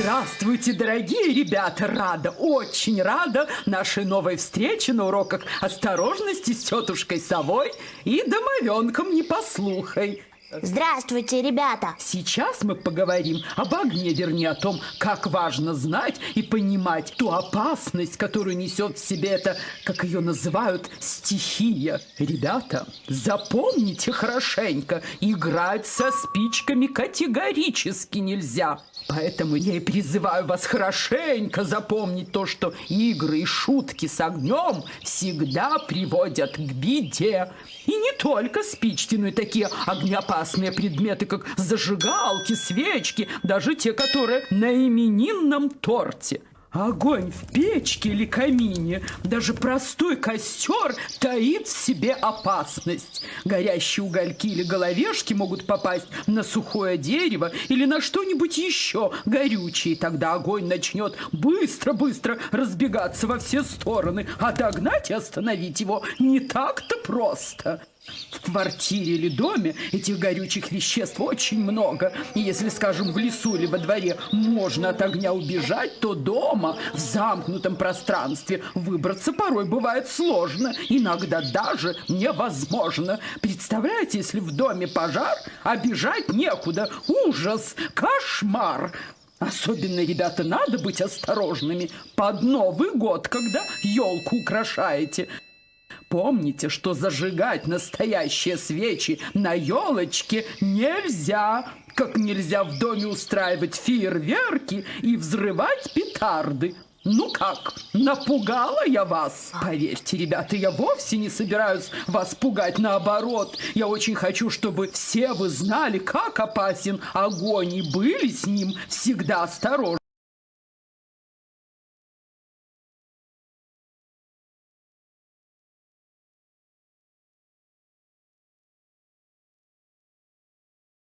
Здравствуйте, дорогие ребята! Рада, очень рада нашей новой встрече на уроках осторожности с тетушкой Совой и домовенком Непослухой. Здравствуйте, ребята! Сейчас мы поговорим об огне, вернее, о том, как важно знать и понимать ту опасность, которую несет в себе эта, как ее называют, стихия. Ребята, запомните хорошенько, играть со спичками категорически нельзя. Поэтому я и призываю вас хорошенько запомнить то, что игры и шутки с огнем всегда приводят к беде. И не только спички, но и такие огнеопасные предметы, как зажигалки, свечки, даже те, которые на именинном торте. Огонь в печке или камине, даже простой костер таит в себе опасность. Горящие угольки или головешки могут попасть на сухое дерево или на что-нибудь еще горючее. Тогда огонь начнет быстро-быстро разбегаться во все стороны, а догнать и остановить его не так-то просто. В квартире или доме этих горючих веществ очень много. И если, скажем, в лесу или во дворе можно от огня убежать, то дома, в замкнутом пространстве, выбраться порой бывает сложно, иногда даже невозможно. Представляете, если в доме пожар, а бежать некуда. Ужас, кошмар! Особенно, ребята, надо быть осторожными под Новый год, когда елку украшаете. Помните, что зажигать настоящие свечи на елочке нельзя, как нельзя в доме устраивать фейерверки и взрывать петарды. Ну как, напугала я вас? Поверьте, ребята, я вовсе не собираюсь вас пугать, наоборот. Я очень хочу, чтобы все вы знали, как опасен огонь и были с ним всегда осторожны.